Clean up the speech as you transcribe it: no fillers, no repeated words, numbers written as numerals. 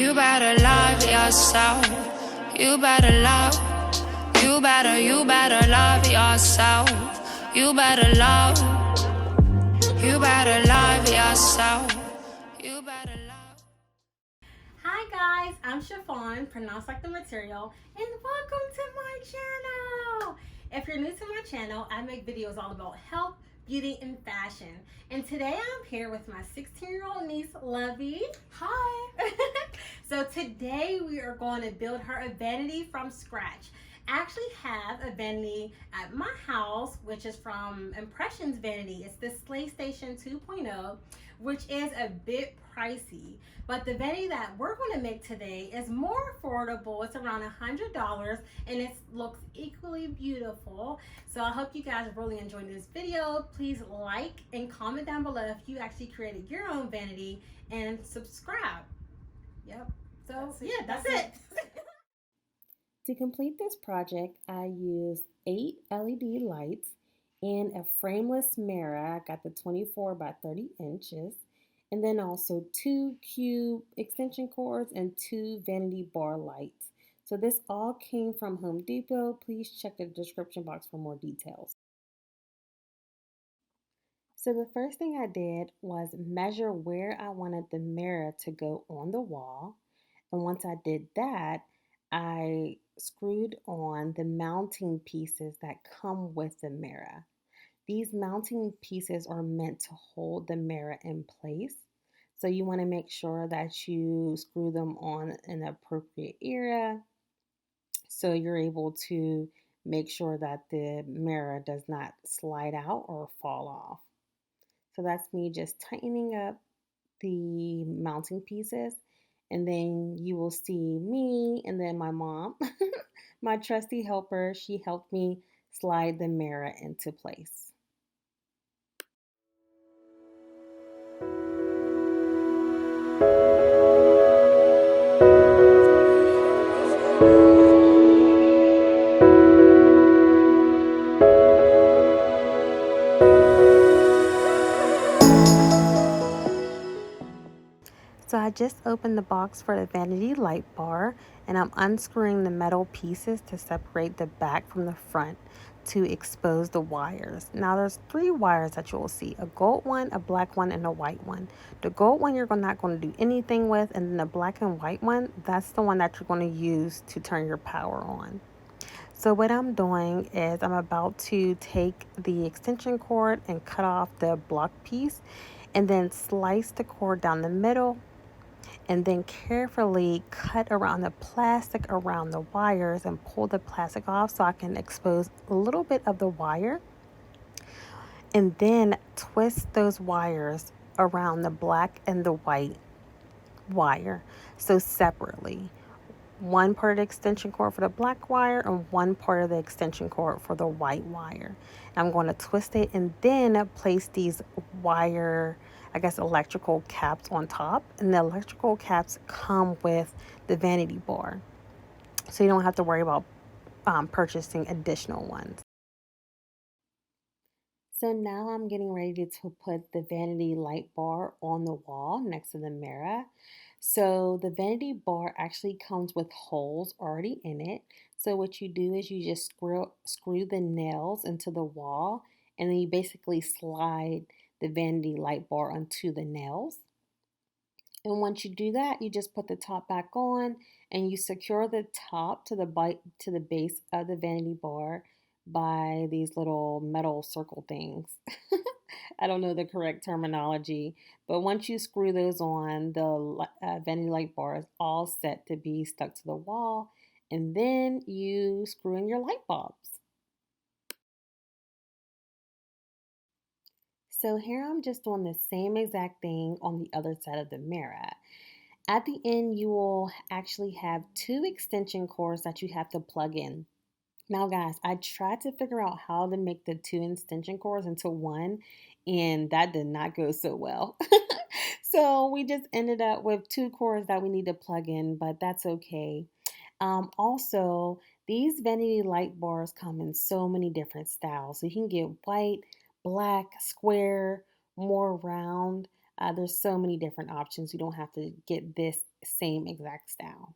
You better love yourself. You better love. You better love yourself. You better love. You better love yourself. You better love. Hi guys, I'm Sha-Phawn, pronounced like the material, and welcome to my channel. If you're new to my channel, I make videos all about health, beauty, and fashion. And today I'm here with my 16-year-old niece, Lovey. Hi. So today we are going to build her a vanity from scratch. I actually have a vanity at my house, which is from Impressions Vanity. It's the SlayStation 2.0, which is a bit pricey. But the vanity that we're going to make today is more affordable. It's around $100 and it looks equally beautiful. So I hope you guys are really enjoying this video. Please like and comment down below if you actually created your own vanity, and subscribe. Yep. So yeah, that's it. To complete this project, I used 8 LED lights and a frameless mirror. I got the 24 by 30 inches, and then also 2 cube extension cords and 2 vanity bar lights. So this all came from Home Depot. Please check the description box for more details. So the first thing I did was measure where I wanted the mirror to go on the wall. And once I did that, I screwed on the mounting pieces that come with the mirror. These mounting pieces are meant to hold the mirror in place. So you want to make sure that you screw them on in the appropriate area so you're able to make sure that the mirror does not slide out or fall off. So that's me just tightening up the mounting pieces, and then you will see me and then my mom, my trusty helper. She helped me slide the mirror into place. So I just opened the box for the vanity light bar, and I'm unscrewing the metal pieces to separate the back from the front to expose the wires. Now there's 3 wires that you'll see: a gold one, a black one, and a white one. The gold one you're not going to do anything with, and then the black and white one, that's the one that you're going to use to turn your power on. So what I'm doing is I'm about to take the extension cord and cut off the block piece, and then slice the cord down the middle, and then carefully cut around the plastic around the wires and pull the plastic off so I can expose a little bit of the wire, and then twist those wires around the black and the white wire, so separately. One part of the extension cord for the black wire and one part of the extension cord for the white wire. I'm going to twist it and then place these wire, I guess, electrical caps on top. And the electrical caps come with the vanity bar, so you don't have to worry about purchasing additional ones. So now I'm getting ready to put the vanity light bar on the wall next to the mirror. So the vanity bar actually comes with holes already in it. So what you do is you just screw the nails into the wall, and then you basically slide the vanity light bar onto the nails. And once you do that, you just put the top back on, and you secure the top to the base of the vanity bar by these little metal circle things. I don't know the correct terminology, but once you screw those on, the vanity light bar is all set to be stuck to the wall, and then you screw in your light bulbs. So here I'm just doing the same exact thing on the other side of the mirror. At the end, you will actually have 2 extension cords that you have to plug in. Now, guys, I tried to figure out how to make the 2 extension cords into one, and that did not go so well. So we just ended up with 2 cords that we need to plug in, but that's okay. Also, these vanity light bars come in so many different styles. So you can get white, black, square, more round. There's so many different options. You don't have to get this same exact style.